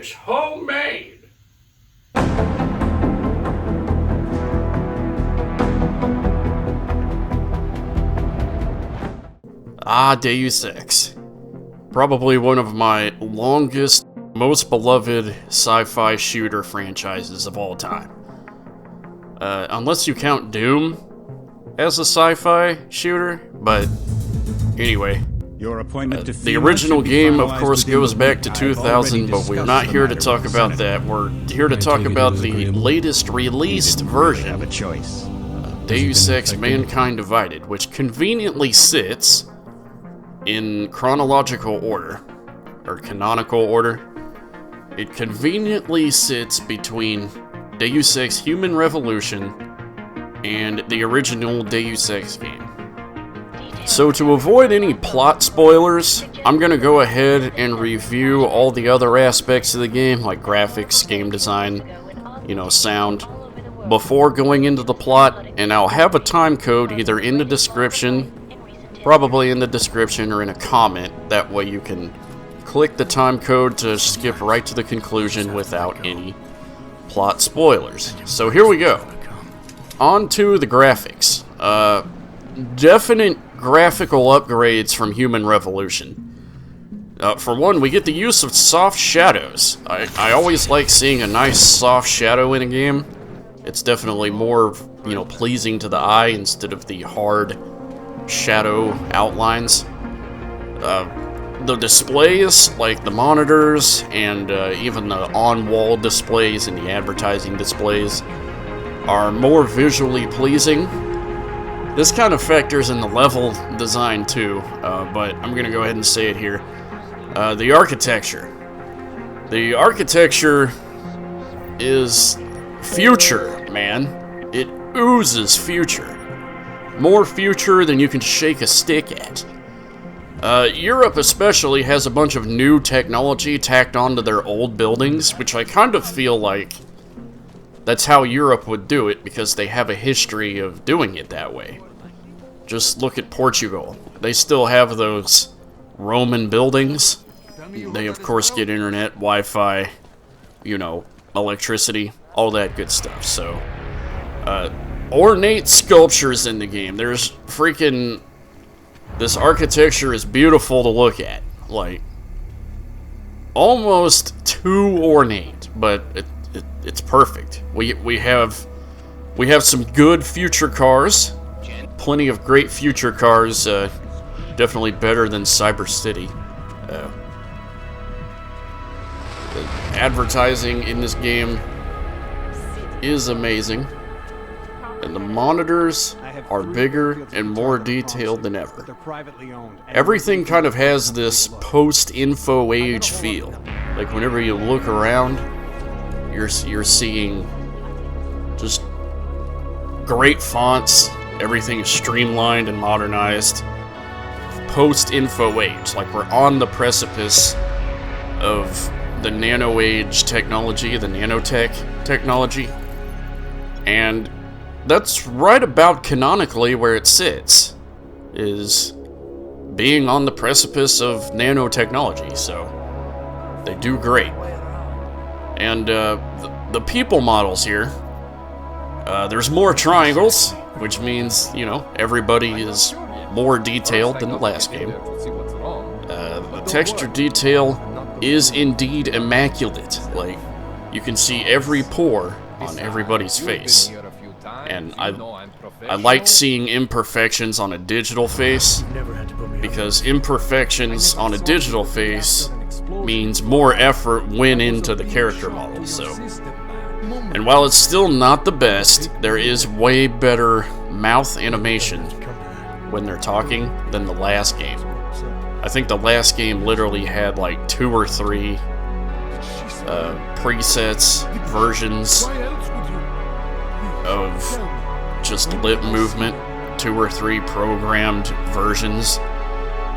It's homemade. Deus Ex. Probably one of my longest, most beloved sci-fi shooter franchises of all time. Unless you count Doom as a sci-fi shooter, but anyway. Your appointment The original game, of course, goes back to 2000, but we're not here to talk about that. We're here to talk about the latest released version, Deus Ex Mankind Divided, which conveniently sits in chronological order, or canonical order. It conveniently sits between Deus Ex Human Revolution and the original Deus Ex game. So to avoid any plot spoilers, I'm gonna go ahead and review all the other aspects of the game, like graphics, game design, sound, before going into the plot, and I'll have a time code either in the description, probably in the description, or in a comment. That way you can click the time code to skip right to the conclusion without any plot spoilers. So here we go. On to the graphics. Definite graphical upgrades from Human Revolution. For one, we get the use of soft shadows. I always like seeing a nice soft shadow in a game. It's definitely more, pleasing to the eye instead of the hard shadow outlines. The displays, like the monitors and even the on-wall displays and the advertising displays, are more visually pleasing. This kind of factors in the level design too, but I'm gonna go ahead and say it here. The architecture. The architecture is future, man. It oozes future. More future than you can shake a stick at. Europe especially has a bunch of new technology tacked onto their old buildings, which I kind of feel like that's how Europe would do it, because they have a history of doing it that way. Just look at Portugal. They still have those Roman buildings. They of course get internet, Wi-Fi, electricity, all that good stuff. So, ornate sculptures in the game. There's freaking... This architecture is beautiful to look at. Like, almost too ornate, but it's perfect. We have some good future cars. Plenty of great future cars. Definitely better than Cyber City. The advertising in this game is amazing. And the monitors are bigger and more detailed than ever. Everything kind of has this post-info age feel. Like whenever you look around, you're seeing just great fonts. Everything is streamlined and modernized. Post-info age, like we're on the precipice of the nano age technology, the nanotech technology. And that's right about canonically where it sits, is being on the precipice of nanotechnology, so they do great. And the people models here, there's more triangles, which means, everybody is more detailed than the last game. The texture detail is indeed immaculate. Like, you can see every pore on everybody's face. And I like seeing imperfections on a digital face, because imperfections on a digital face means more effort went into the character model. So, and while it's still not the best, there is way better mouth animation when they're talking than the last game. I think the last game literally had like 2 or 3 presets, versions of just lip movement, 2 or 3 programmed versions,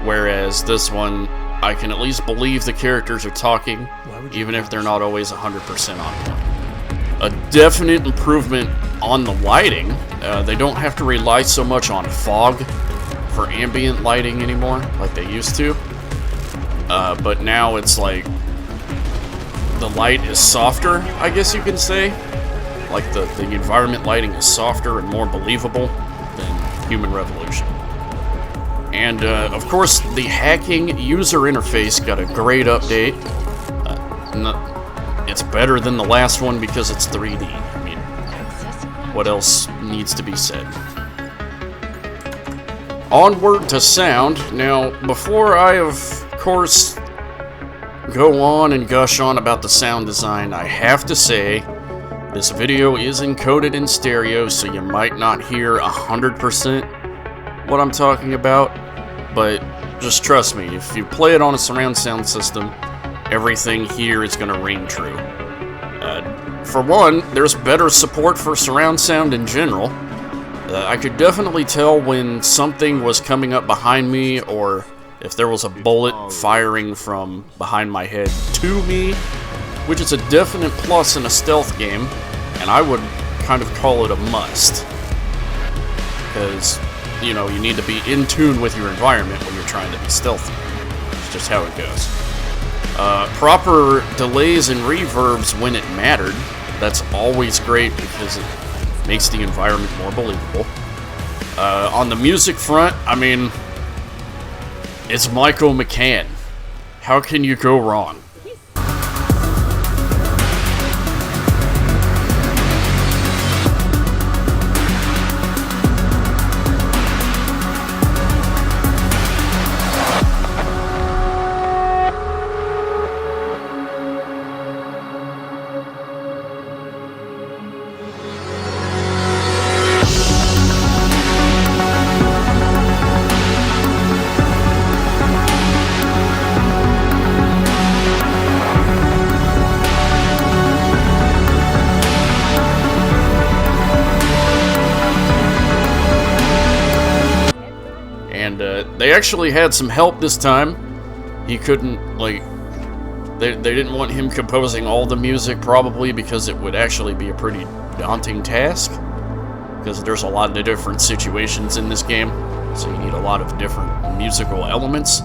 whereas this one, I can at least believe the characters are talking, even if they're not always 100% on point. A definite improvement on the lighting. They don't have to rely so much on fog for ambient lighting anymore, like they used to. But now it's like the light is softer, I guess you can say. Like the environment lighting is softer and more believable than Human Revolution. And of course, the hacking user interface got a great update. It's better than the last one because it's 3D. I mean, what else needs to be said? Onward to sound. Now, before I, of course, go on and gush on about the sound design, I have to say, this video is encoded in stereo, so you might not hear 100% what I'm talking about, but just trust me, if you play it on a surround sound system, everything here is going to ring true. For one, there's better support for surround sound in general. I could definitely tell when something was coming up behind me, or if there was a bullet firing from behind my head to me, which is a definite plus in a stealth game, and I would kind of call it a must. Because, you know, you need to be in tune with your environment when you're trying to be stealthy. It's just how it goes. Proper delays and reverbs when it mattered. That's always great because it makes the environment more believable. On the music front, I mean, it's Michael McCann. How can you go wrong? They actually had some help this time. He couldn't, like, they didn't want him composing all the music, probably because it would actually be a pretty daunting task, because there's a lot of different situations in this game, so you need a lot of different musical elements.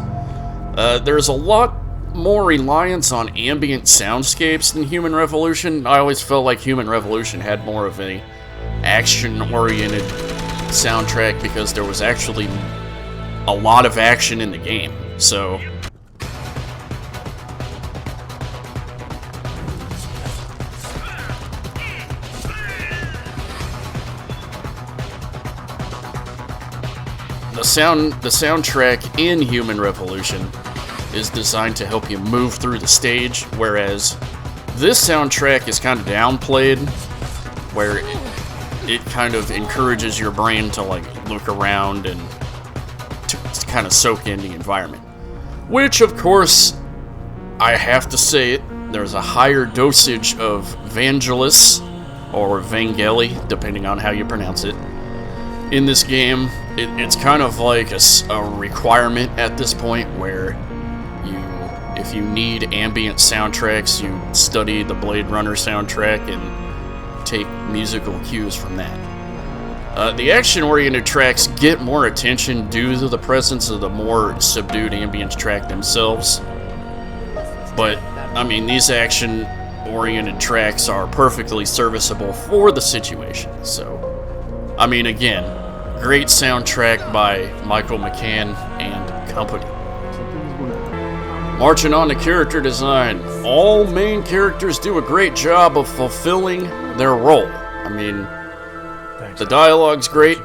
There's a lot more reliance on ambient soundscapes than Human Revolution. I always felt like Human Revolution had more of a action-oriented soundtrack because there was actually a lot of action in the game, so the soundtrack in Human Revolution is designed to help you move through the stage, whereas this soundtrack is kind of downplayed, where it kind of encourages your brain to like look around and to kind of soak in the environment. Which, of course, I have to say it, there's a higher dosage of Vangelis, or Vangeli, depending on how you pronounce it, in this game. It's kind of like a requirement at this point, where if you need ambient soundtracks, you study the Blade Runner soundtrack and take musical cues from that. The action-oriented tracks get more attention due to the presence of the more subdued ambient track themselves. But, I mean, these action-oriented tracks are perfectly serviceable for the situation. So, I mean, again, great soundtrack by Michael McCann and company. Marching on to character design. All main characters do a great job of fulfilling their role. I mean, the dialogue's great.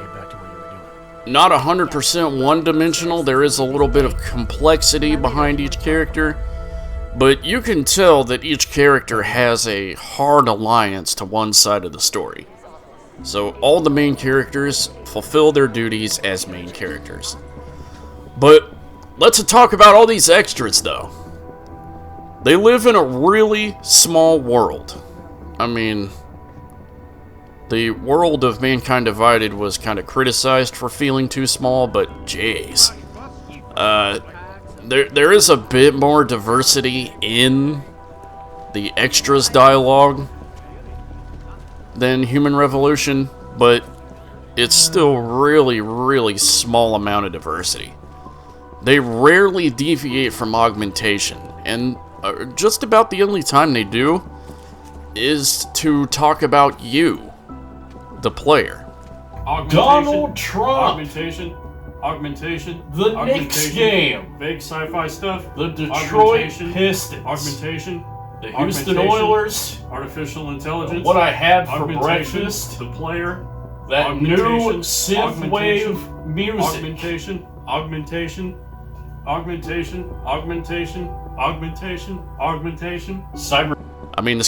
Not 100% one-dimensional. There is a little bit of complexity behind each character, but you can tell that each character has a hard alliance to one side of the story. So all the main characters fulfill their duties as main characters. But let's talk about all these extras, though. They live in a really small world. I mean, the world of Mankind Divided was kind of criticized for feeling too small, but jeez. There is a bit more diversity in the extras dialogue than Human Revolution, but it's still really, really small amount of diversity. They rarely deviate from augmentation, and just about the only time they do is to talk about you, the player. Donald Trump. Augmentation. The Knicks game. Big sci-fi stuff. The Detroit Pistons. Augmentation. The Houston Oilers. Artificial intelligence. What I had for Augmentation. breakfast. The player. That new synthwave music. Augmentation. Cyber. I mean,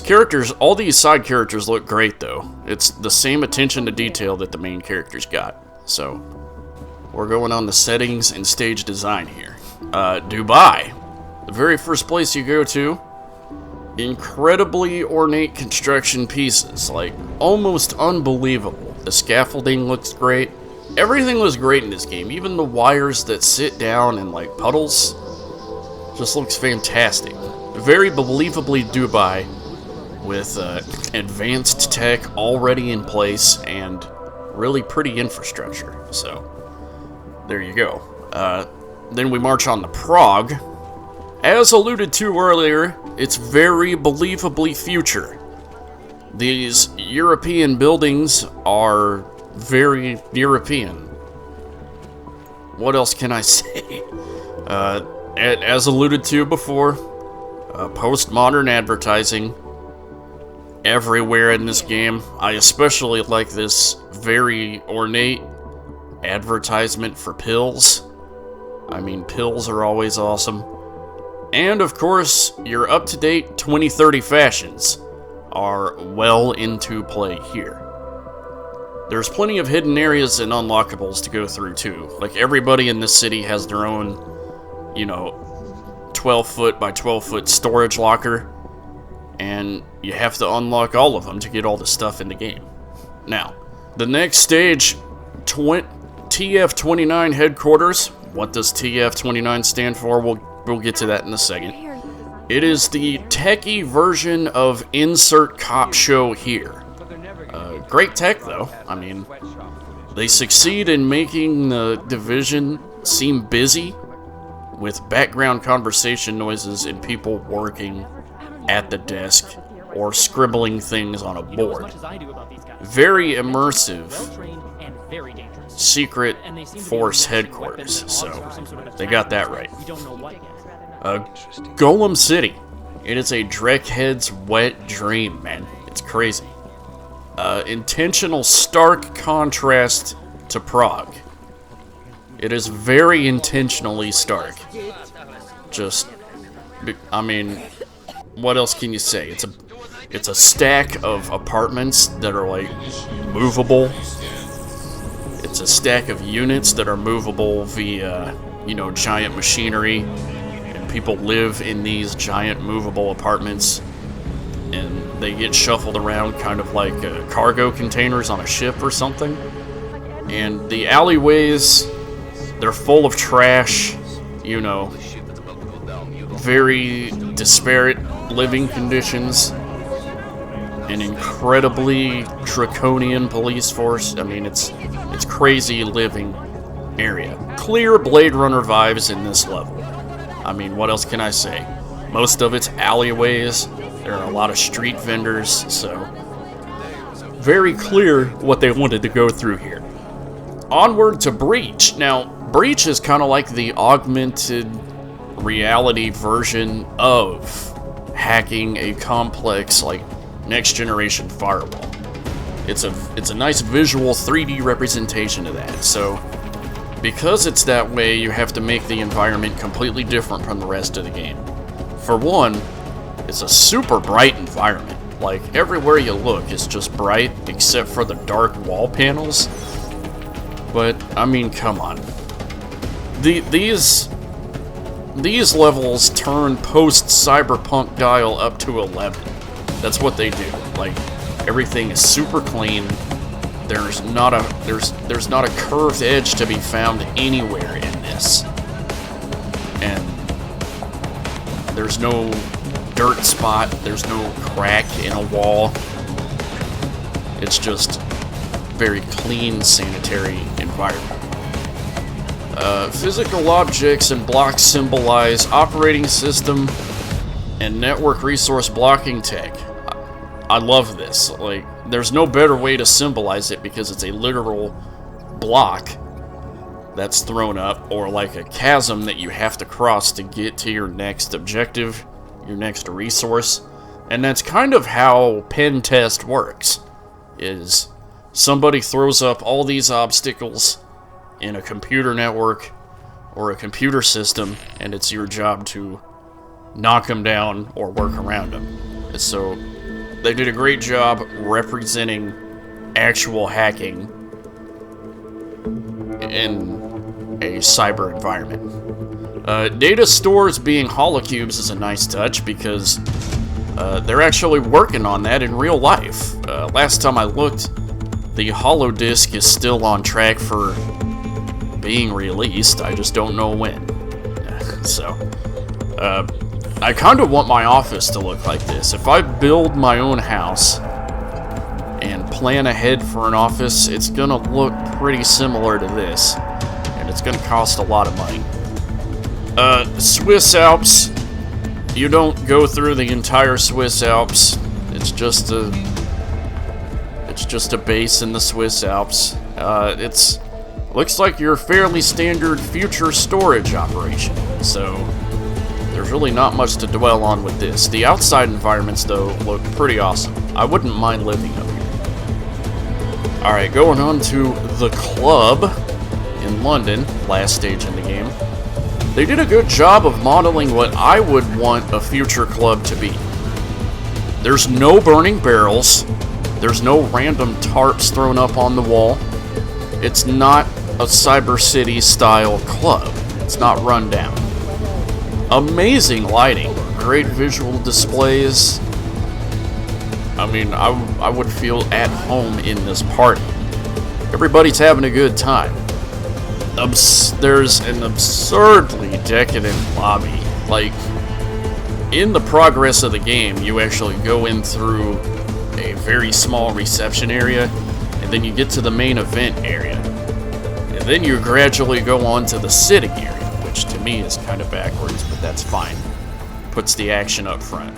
all these side characters look great, though. It's the same attention to detail that the main characters got. So, we're going on the settings and stage design here. Dubai. The very first place you go to. Incredibly ornate construction pieces. Like, almost unbelievable. The scaffolding looks great. Everything was great in this game. Even the wires that sit down in, like, puddles. Just looks fantastic. Very believably Dubai, with advanced tech already in place and really pretty infrastructure. So, there you go. Then we march on to Prague. As alluded to earlier, it's very believably future. These European buildings are very European. What else can I say? As alluded to before, postmodern advertising everywhere in this game. I especially like this very ornate advertisement for pills. I mean, pills are always awesome. And of course, your up-to-date 2030 fashions are well into play here. There's plenty of hidden areas and unlockables to go through too. Like, everybody in this city has their own, 12-foot by 12-foot storage locker, and you have to unlock all of them to get all the stuff in the game. Now, the next stage, TF-29 headquarters. What does TF-29 stand for? We'll get to that in a second. It is the techie version of Insert Cop Show here. Great tech, though. I mean, they succeed in making the division seem busy with background conversation noises and people working at the desk or scribbling things on a board. Very immersive secret force headquarters, so they got that right. Golem City. It is a Dreckhead's wet dream, man. It's crazy. Intentional stark contrast to Prague. It is very intentionally stark. I mean, what else can you say? It's a stack of apartments that are, like, movable. It's a stack of units that are movable via, giant machinery. And people live in these giant movable apartments. And they get shuffled around kind of like cargo containers on a ship or something. And the alleyways, they're full of trash, very disparate living conditions, an incredibly draconian police force. I mean, it's crazy living area. Clear Blade Runner vibes in this level. I mean, what else can I say? Most of it's alleyways. There are a lot of street vendors, so very clear what they wanted to go through here. Onward to Breach. Now, Breach is kind of like the augmented reality version of hacking a complex, like, next-generation firewall. It's a nice visual 3D representation of that, so because it's that way, you have to make the environment completely different from the rest of the game. For one, it's a super bright environment. Like, everywhere you look is just bright, except for the dark wall panels. But, I mean, come on. These levels turn post-cyberpunk dial up to 11. That's what they do. Like, everything is super clean. There's not a curved edge to be found anywhere in this. And there's no dirt spot, there's no crack in a wall. It's just very clean, sanitary environment. Physical objects and blocks symbolize operating system, and network resource blocking tech. I love this. Like, there's no better way to symbolize it because it's a literal block that's thrown up, or like a chasm that you have to cross to get to your next objective, your next resource. And that's kind of how pen test works, is somebody throws up all these obstacles in a computer network or a computer system, and it's your job to knock them down or work around them. And so they did a great job representing actual hacking in a cyber environment. Data stores being holocubes is a nice touch because they're actually working on that in real life. Last time I looked, the holodisk is still on track for being released. I just don't know when. So, I kind of want my office to look like this. If I build my own house and plan ahead for an office, it's gonna look pretty similar to this, and it's gonna cost a lot of money. Swiss Alps, you don't go through the entire Swiss Alps. It's just a base in the Swiss Alps. It's looks like your fairly standard future storage operation, so there's really not much to dwell on with this. The outside environments, though, look pretty awesome. I wouldn't mind living up here. Alright, going on to the club in London, last stage in the game. They did a good job of modeling what I would want a future club to be. There's no burning barrels. There's no random tarps thrown up on the wall. It's not a Cyber City style club. It's not run down. Amazing lighting, great visual displays. I mean, I would feel at home in this party. Everybody's having a good time. There's an absurdly decadent lobby. Like, in the progress of the game, you actually go in through a very small reception area, and then you get to the main event area. And then you gradually go on to the sitting area, which to me is kind of backwards, but that's fine. Puts the action up front.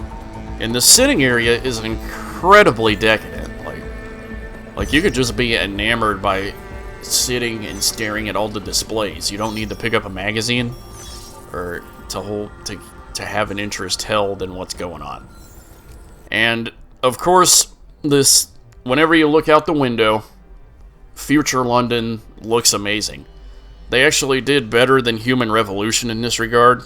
And the sitting area is incredibly decadent. Like you could just be enamored by sitting and staring at all the displays. You don't need to pick up a magazine or to have an interest held in what's going on. And of course, whenever you look out the window, future London looks amazing. They actually did better than Human Revolution in this regard,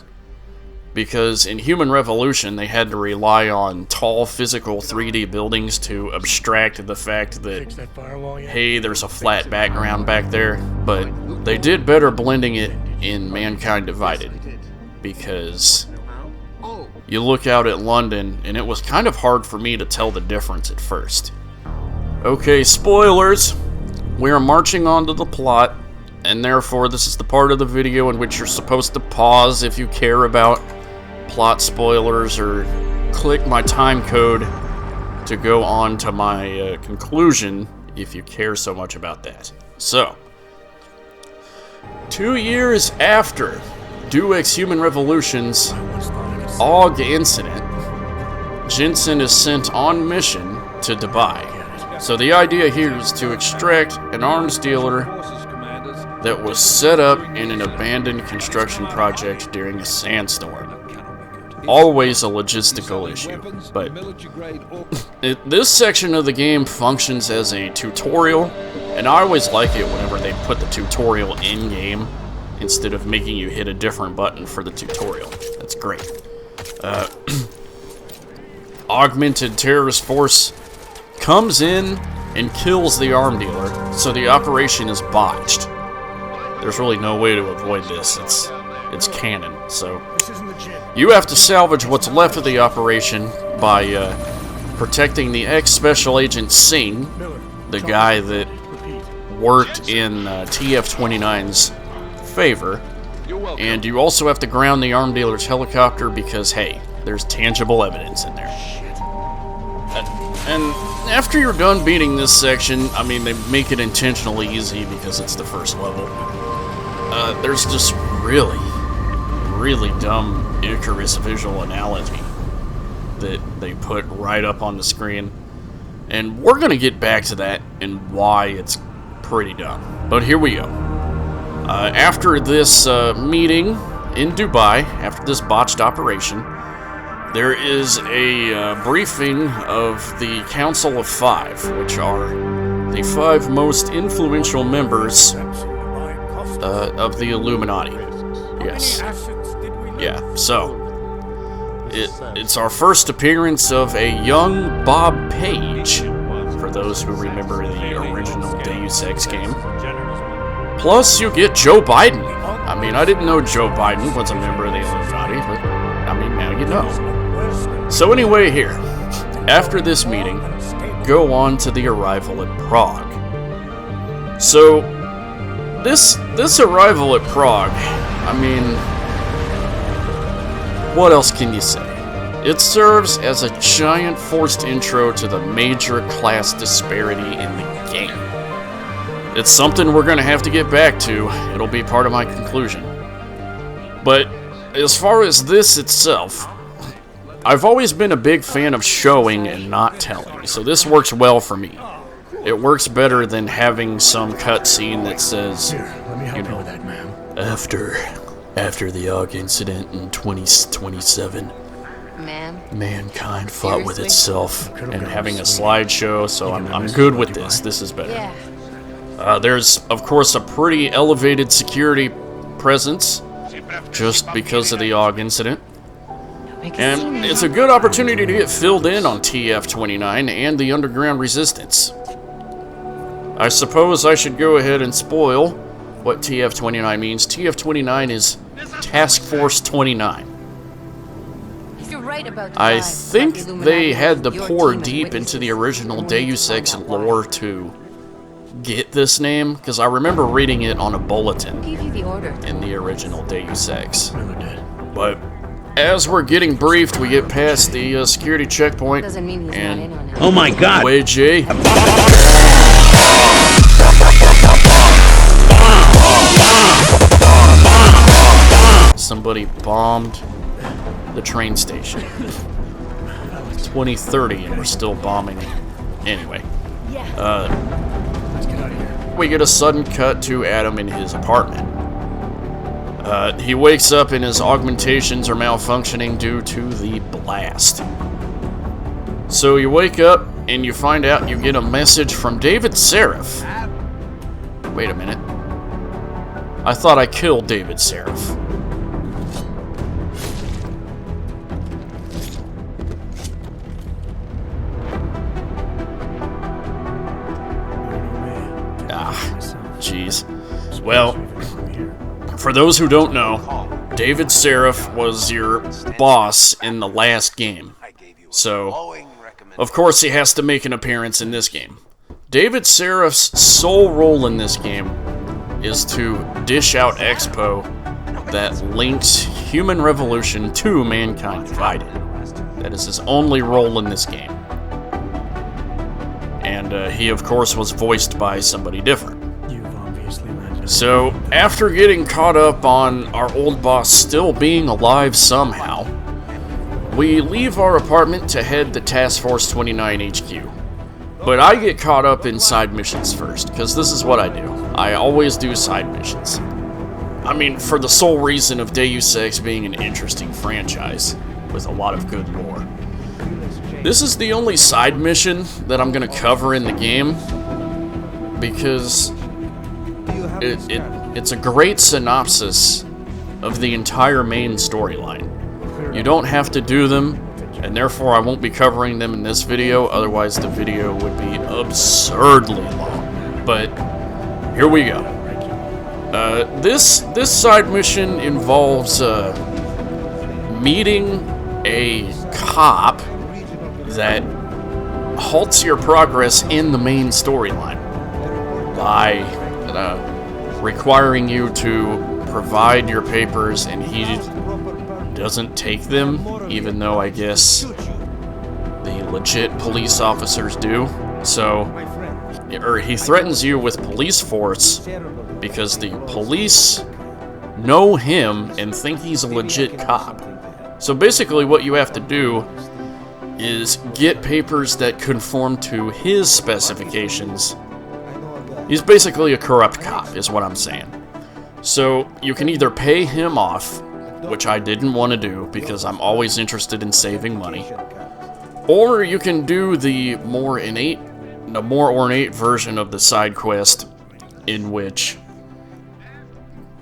because in Human Revolution they had to rely on tall physical 3D buildings to abstract the fact that, hey, there's a flat background back there, but they did better blending it in Mankind Divided, because you look out at London and it was kind of hard for me to tell the difference at first. Okay, spoilers! We are marching on to the plot, and therefore this is the part of the video in which you're supposed to pause if you care about plot spoilers, or click my time code to go on to my conclusion if you care so much about that. So, 2 years after Deus Human Revolution's AUG incident, Jensen is sent on mission to Dubai. So the idea here is to extract an arms dealer that was set up in an abandoned construction project during a sandstorm. Always a logistical issue, but this section of the game functions as a tutorial, and I always like it whenever they put the tutorial in-game instead of making you hit a different button for the tutorial. That's great. Augmented terrorist force comes in and kills the arm dealer, so the operation is botched. There's really no way to avoid this. It's canon, so you have to salvage what's left of the operation by protecting the ex-Special Agent Singh, the guy that worked in TF-29's favor, and you also have to ground the arm dealer's helicopter because, hey, there's tangible evidence in there. And after you're done beating this section, I mean, they make it intentionally easy because it's the first level. There's just really dumb Icarus visual analogy. that they put right up on the screen. And we're going to get back to that and why it's pretty dumb. But here we go. After this meeting in Dubai, after this botched operation, there is a briefing of the Council of Five, which are the 5 most influential members of the Illuminati. Yes. Yeah, so it's our first appearance of a young Bob Page, for those who remember the original Deus Ex game. Plus, you get Joe Biden. I mean, I didn't know Joe Biden was a member of the Illuminati, but I mean, now you know. So anyway, here, after this meeting, go on to the arrival at Prague. So, this arrival at Prague, I mean, what else can you say? It serves as a giant forced intro to the major class disparity in the game. It's something we're going to have to get back to. It'll be part of my conclusion. But as far as this itself, I've always been a big fan of showing and not telling, so this works well for me. It works better than having some cutscene that says, you know, after the Og incident in 2027, mankind fought with itself, and having a slideshow, so I'm good with this. This is better. There's, of course, a pretty elevated security presence, just because of the Og incident. And it's a good opportunity to get filled in on TF-29 and the underground resistance. I suppose I should go ahead and spoil what TF-29 means. TF-29 is Task Force 29. I think they had to pour deep into the original Deus Ex lore to get this name, because I remember reading it on a bulletin in the original Deus Ex. But as we're getting briefed, we get past the security checkpoint, and oh my god! Wait, G. Somebody bombed the train station. 2030, and we're still bombing. Anyway, we get a sudden cut to Adam in his apartment. He wakes up and his augmentations are malfunctioning due to the blast. So you wake up and you find out you get a message from David Seraph. Wait a minute. I thought I killed David Seraph. Jeez. Well, for those who don't know, David Seraph was your boss in the last game. So, of course he has to make an appearance in this game. David Seraph's sole role in this game is to dish out expo that links Human Revolution to Mankind Divided. That is his only role in this game. And he, of course, was voiced by somebody different. So, after getting caught up on our old boss still being alive somehow, we leave our apartment to head to Task Force 29 HQ. But I get caught up in side missions first, because this is what I do. I always do side missions. I mean, for the sole reason of Deus Ex being an interesting franchise, with a lot of good lore. This is the only side mission that I'm going to cover in the game, because it's a great synopsis of the entire main storyline. You don't have to do them, and therefore I won't be covering them in this video, otherwise the video would be absurdly long. But here we go. This side mission involves meeting a cop that halts your progress in the main storyline by requiring you to provide your papers, and he doesn't take them, even though I guess the legit police officers do. So, or he threatens you with police force because the police know him and think he's a legit cop. So basically what you have to do is get papers that conform to his specifications. He's basically a corrupt cop, is what I'm saying. So you can either pay him off, which I didn't want to do because I'm always interested in saving money, or you can do the more ornate version of the side quest, in which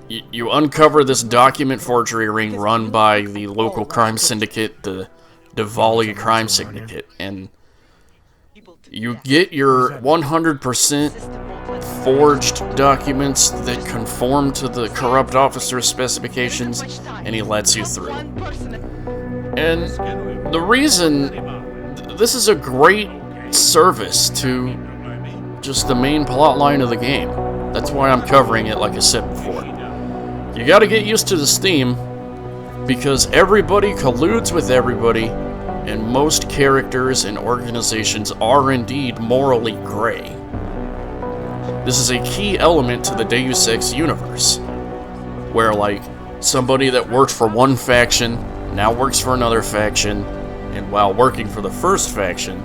you uncover this document forgery ring run by the local crime syndicate, the Diwali crime syndicate, and you get your 100% forged documents that conform to the corrupt officer's specifications, and he lets you through. And the reason this is a great service to just the main plot line of the game. That's why I'm covering it, like I said before. You gotta get used to this theme, because everybody colludes with everybody, and most characters and organizations are indeed morally gray. This is a key element to the Deus Ex universe, where, like, somebody that worked for one faction now works for another faction, and while working for the first faction,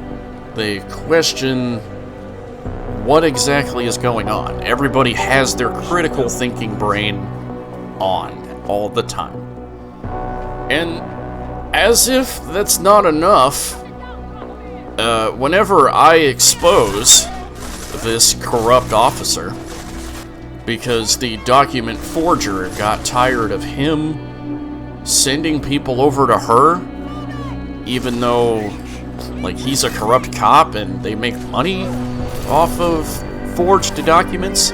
they question what exactly is going on. Everybody has their critical thinking brain on all the time. And as if that's not enough, whenever I expose this corrupt officer, because the document forger got tired of him sending people over to her, even though, like, he's a corrupt cop and they make money off of forged documents,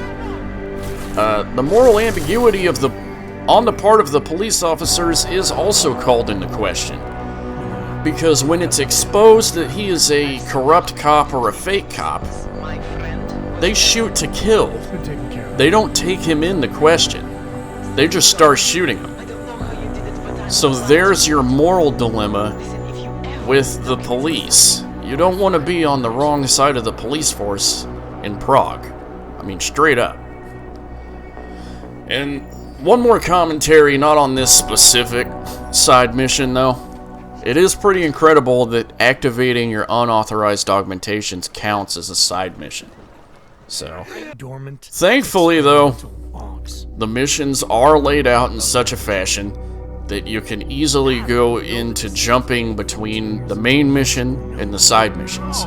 the moral ambiguity on the part of the police officers is also called into question. Because when it's exposed that he is a corrupt cop or a fake cop, they shoot to kill. They don't take him into question. They just start shooting him. So there's your moral dilemma with the police. You don't want to be on the wrong side of the police force in Prague. I mean, straight up. And one more commentary, not on this specific side mission though. It is pretty incredible that activating your unauthorized augmentations counts as a side mission. So, thankfully though, the missions are laid out in such a fashion that you can easily go into jumping between the main mission and the side missions,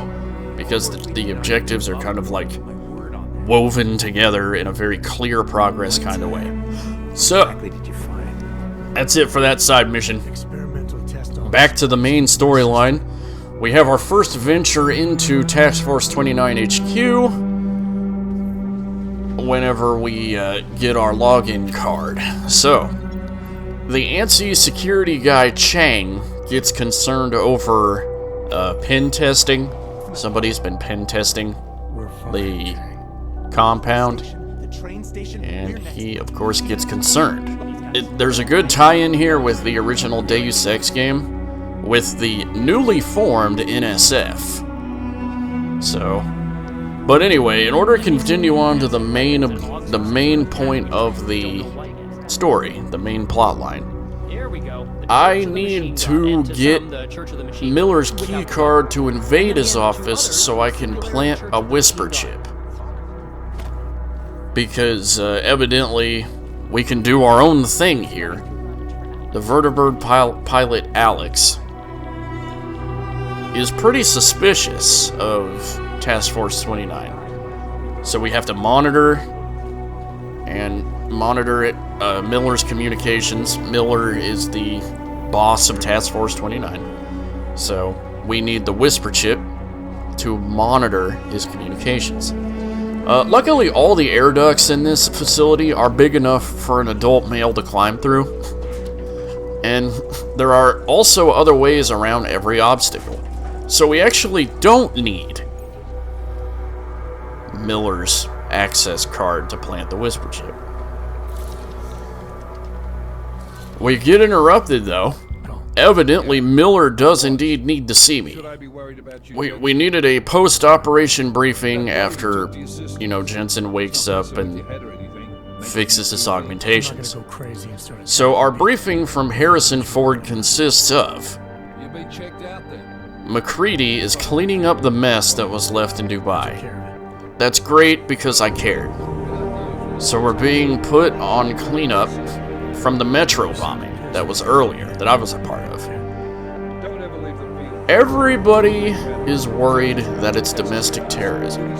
because the objectives are kind of like woven together in a very clear progress kind of way. So, that's it for that side mission. Back to the main storyline. We have our first venture into Task Force 29 HQ whenever we get our login card. So, the ANSI security guy Chang gets concerned over pen testing. Somebody's been pen testing the compound, and he, of course, gets concerned. There's a good tie-in here with the original Deus Ex game, with the newly formed NSF. So, but anyway, in order to continue on to the main point of the story, the main plot line, I need to get Miller's key card to invade his office so I can plant a whisper chip. Because evidently we can do our own thing here. The vertibird pilot Alex is pretty suspicious of Task Force 29. So we have to monitor Miller's communications. Miller is the boss of Task Force 29. So we need the whisper chip to monitor his communications. Luckily, all the air ducts in this facility are big enough for an adult male to climb through. And there are also other ways around every obstacle. So we actually don't need Miller's access card to plant the whisper chip. We get interrupted, though. Evidently, Miller does indeed need to see me. We needed a post-operation briefing after, Jensen wakes up and fixes his augmentations. So our briefing from Harrison Ford consists of MacReady is cleaning up the mess that was left in Dubai. That's great because I cared. So we're being put on cleanup from the metro bombing that was earlier, that I was a part of. Everybody is worried that it's domestic terrorism.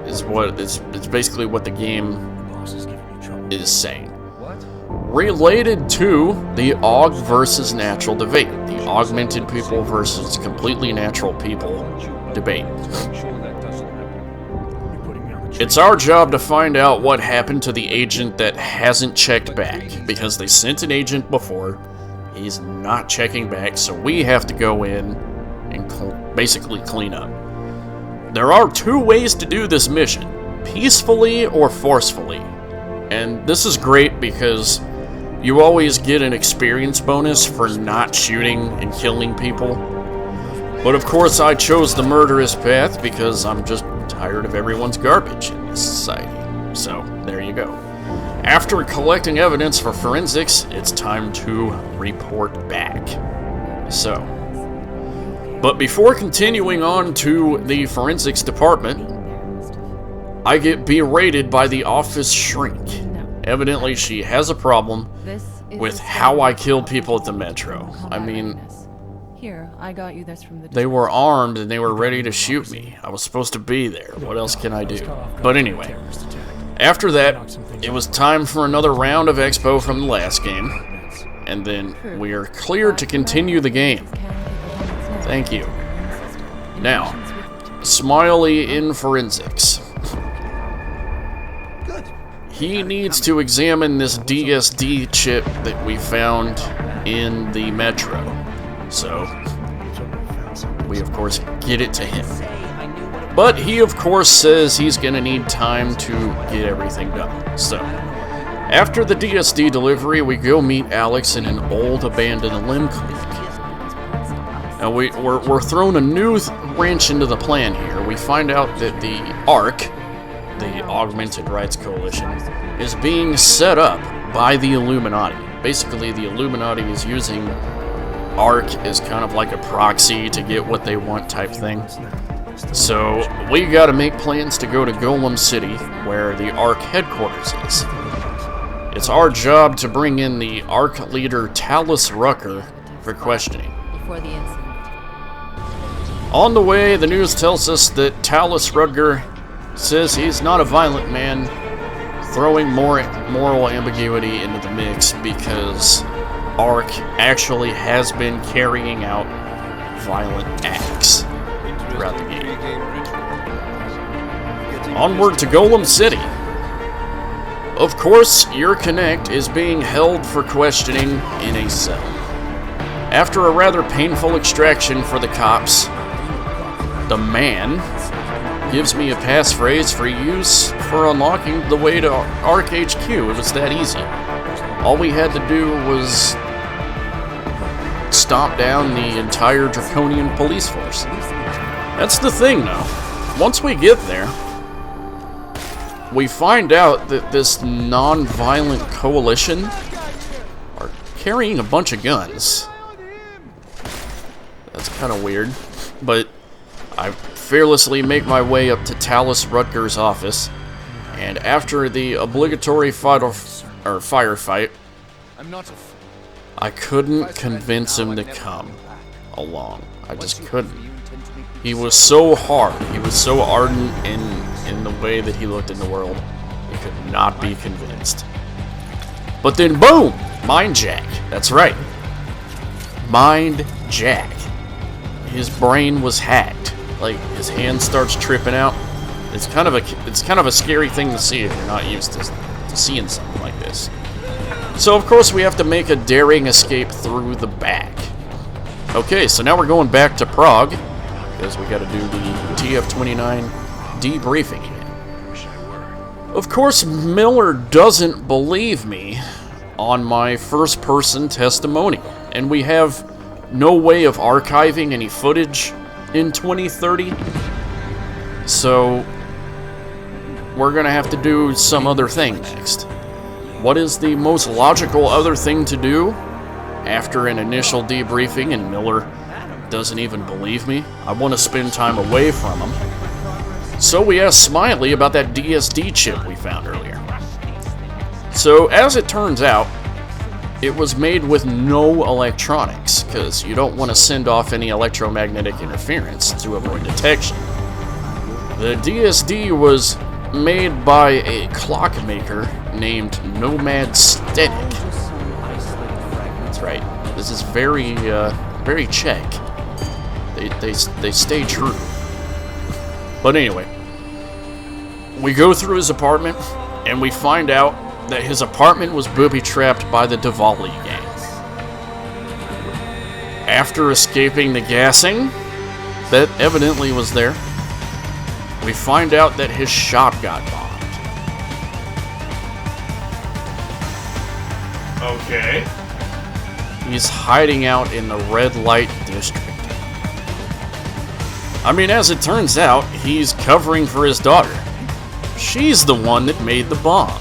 It's basically what the game is saying. Related to the aug versus natural debate, the augmented people versus completely natural people debate. It's our job to find out what happened to the agent that hasn't checked back, because they sent an agent before, he's not checking back, so we have to go in and basically clean up. There are two ways to do this mission, peacefully or forcefully. And this is great because you always get an experience bonus for not shooting and killing people. But of course I chose the murderous path because I'm just tired of everyone's garbage in this society. So, there you go. After collecting evidence for forensics, it's time to report back. So, but before continuing on to the forensics department, I get berated by the office shrink. Evidently, she has a problem with how I killed people at the metro. I mean, here, I got you this from the they were armed and they were ready to shoot me. I was supposed to be there. What else can I do? But anyway, after that, it was time for another round of expo from the last game. And then we are cleared to continue the game. Thank you. Now, Smiley in forensics. He needs to examine this DSD chip that we found in the metro. So, we of course get it to him. But he of course says he's gonna need time to get everything done. So, after the DSD delivery, we go meet Alex in an old abandoned limb clinic. Now we're thrown a new wrench into the plan here. We find out that the ARC, the Augmented Rights Coalition, is being set up by the Illuminati. Basically, the Illuminati is using ARC as kind of like a proxy to get what they want type thing. So, we gotta make plans to go to Golem City, where the ARC headquarters is. It's our job to bring in the ARC leader Talus Rucker for questioning. before the incident. On the way, the news tells us that Talus Rucker says he's not a violent man, throwing more moral ambiguity into the mix because ARC actually has been carrying out violent acts throughout the game. Onward to Golem City. Of course, your Connect is being held for questioning in a cell. After a rather painful extraction for the cops, the man gives me a passphrase for use for unlocking the way to ARC HQ. It was that easy. All we had to do was stomp down the entire draconian police force. That's the thing, though. Once we get there, we find out that this non-violent coalition are carrying a bunch of guns. That's kind of weird, but I fearlessly make my way up to Talus Rutger's office, and after the obligatory firefight, I couldn't convince him to come along. I just couldn't. He was so hard, he was so ardent in the way that he looked in the world, he could not be convinced. But then boom! Mind Jack. That's right. Mind Jack. His brain was hacked. Like, his hand starts tripping out. It's kind of a scary thing to see if you're not used to seeing something like this. So of course we have to make a daring escape through the back. Okay, so now we're going back to Prague, because we gotta do the TF-29 debriefing again. Of course, Miller doesn't believe me on my first-person testimonial, and we have no way of archiving any footage in 2030, so we're gonna have to do some other thing next. What is the most logical other thing to do after an initial debriefing and Miller doesn't even believe me. I want to spend time away from him. So we asked Smiley about that DSD chip we found earlier. So as it turns out, it was made with no electronics, because you don't want to send off any electromagnetic interference to avoid detection. The DSD was made by a clockmaker named Nomad Static. That's right. This is very, very Czech. They stay true. But anyway, we go through his apartment, and we find out that his apartment was booby-trapped by the Diwali gang. After escaping the gassing that evidently was there, we find out that his shop got bombed. Okay. He's hiding out in the red light district. I mean, as it turns out, he's covering for his daughter. She's the one that made the bomb.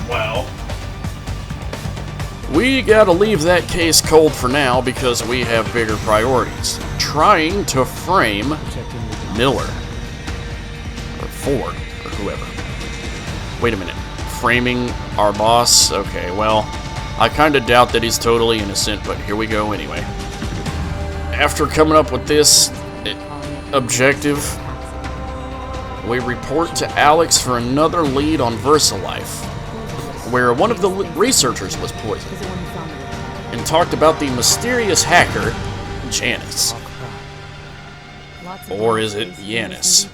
Well, we gotta leave that case cold for now because we have bigger priorities. Trying to frame Miller. Or Ford, or whoever. Wait a minute. Framing our boss? Okay, well, I kinda doubt that he's totally innocent, but here we go anyway. After coming up with this objective, we report to Alex for another lead on VersaLife, where one of the researchers was poisoned, and talked about the mysterious hacker, Janice. Or is it Yanis?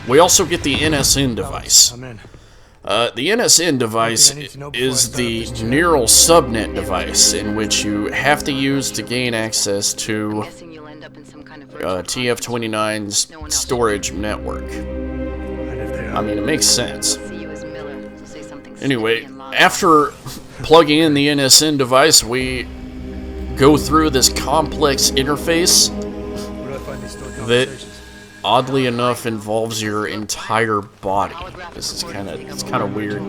We also get the NSN device. The NSN device is the neural subnet device in which you have to use to gain access to TF-29's storage network. I mean, it makes sense. Anyway, after plugging in the NSN device, we go through this complex interface that, oddly enough, involves your entire body. This is kind of weird.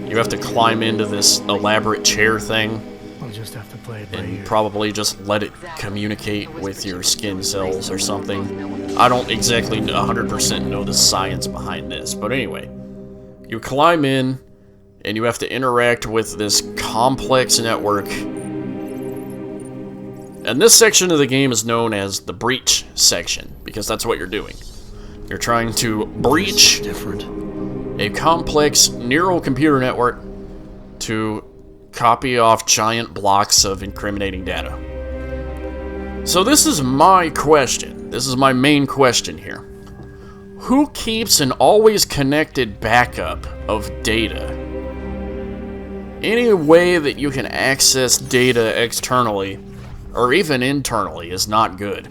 You have to climb into this elaborate chair thing, and probably just let it communicate with your skin cells or something. I don't exactly 100% know the science behind this, but anyway, you climb in, and you have to interact with this complex network. And this section of the game is known as the breach section, because that's what you're doing. You're trying to breach a complex neural computer network to copy off giant blocks of incriminating data. So this is my question. This is my main question here. Who keeps an always connected backup of data? Any way that you can access data externally or even internally is not good.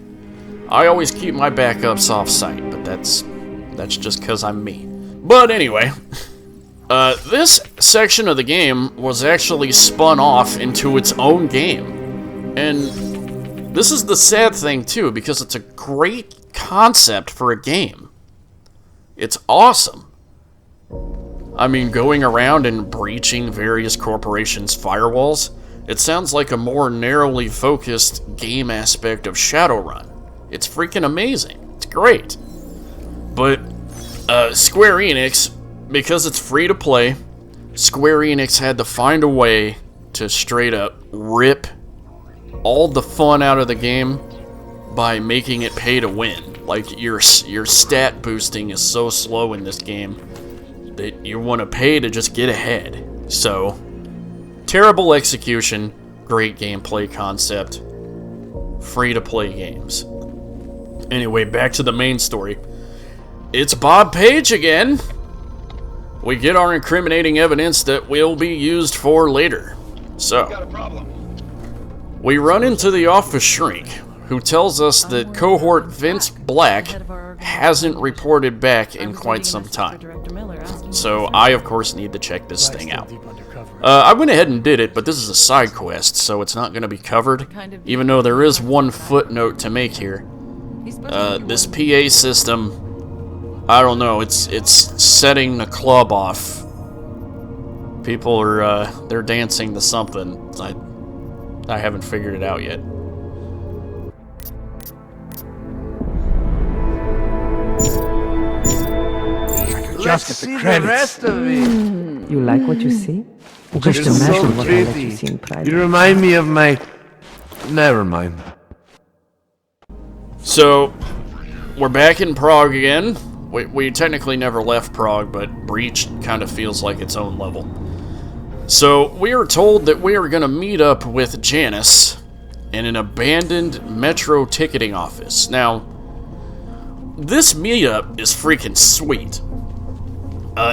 I always keep my backups off-site, but that's just because I'm me. But anyway, this section of the game was actually spun off into its own game. And this is the sad thing, too, because it's a great concept for a game. It's awesome. I mean, going around and breaching various corporations' firewalls, it sounds like a more narrowly focused game aspect of Shadowrun. It's freaking amazing. It's great. But Square Enix, because it's free to play, Square Enix had to find a way to straight up rip all the fun out of the game by making it pay to win. Like, your stat boosting is so slow in this game that you want to pay to just get ahead. So, terrible execution, great gameplay concept, free-to-play games. Anyway, back to the main story. It's Bob Page again! We get our incriminating evidence that will be used for later. So, we run into the office shrink, who tells us that cohort Vince Black hasn't reported back in quite some time. So I, of course, need to check this thing out. I went ahead and did it, but this is a side quest, so it's not going to be covered, even though there is one footnote to make here. This PA system, I don't know, it's setting the club off. People are, they're dancing to something. I haven't figured it out yet. Just at the credits. You like what you see? Just You're so imagine what I let you pretty. see in private. You remind me of my... Never mind. So, we're back in Prague again. We technically never left Prague, but Breach kind of feels like its own level. So, we are told that we are going to meet up with Janice in an abandoned metro ticketing office. Now, this meetup is freaking sweet.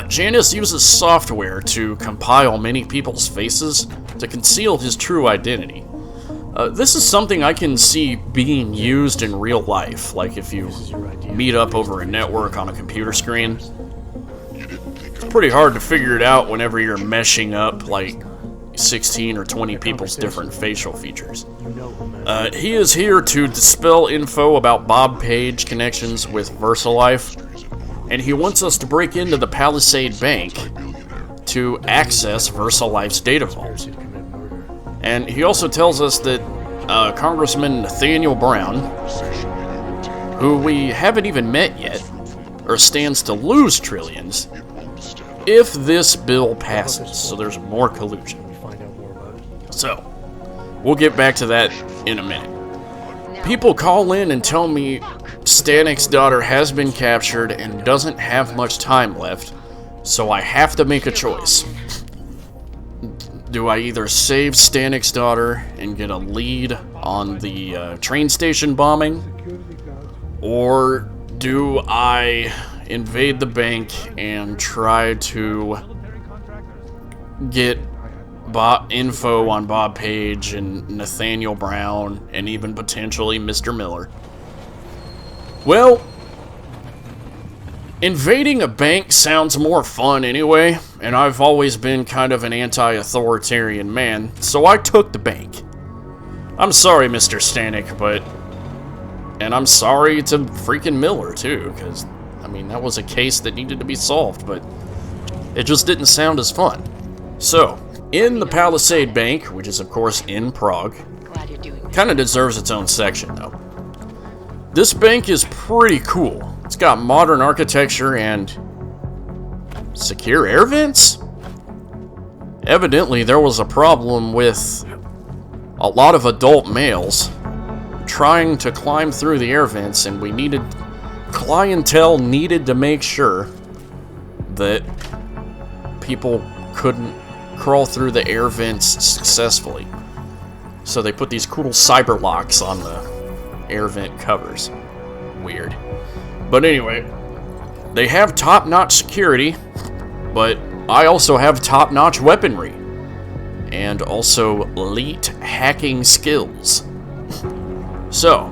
Janice uses software to compile many people's faces to conceal his true identity. This is something I can see being used in real life, like if you meet up over a network on a computer screen. It's pretty hard to figure it out whenever you're meshing up like 16 or 20 people's different facial features. He is here to dispel info about Bob Page connections with VersaLife, and he wants us to break into the Palisade Bank to access VersaLife's data vault. And he also tells us that Congressman Nathaniel Bran, who we haven't even met yet, or stands to lose trillions if this bill passes, so there's more collusion. So, we'll get back to that in a minute. People call in and tell me Stanik's daughter has been captured and doesn't have much time left, so I have to make a choice. Do I either save Stanik's daughter and get a lead on the train station bombing, or do I invade the bank and try to get info on Bob Page and Nathaniel Brown and even potentially Mr. Miller? Well, invading a bank sounds more fun anyway, and I've always been kind of an anti-authoritarian man, so I took the bank. I'm sorry, Mr. Stanik, but... And I'm sorry to freaking Miller, too, because, I mean, that was a case that needed to be solved, but it just didn't sound as fun. So, in the Palisade Bank, which is, of course, in Prague, kind of deserves its own section, though. This bank is pretty cool. It's got modern architecture and secure air vents? Evidently, there was a problem with a lot of adult males trying to climb through the air vents, and clientele needed to make sure that people couldn't crawl through the air vents successfully. So they put these cool cyber locks on the air vent covers. Weird. But anyway, they have top-notch security, but I also have top-notch weaponry, and also elite hacking skills. So,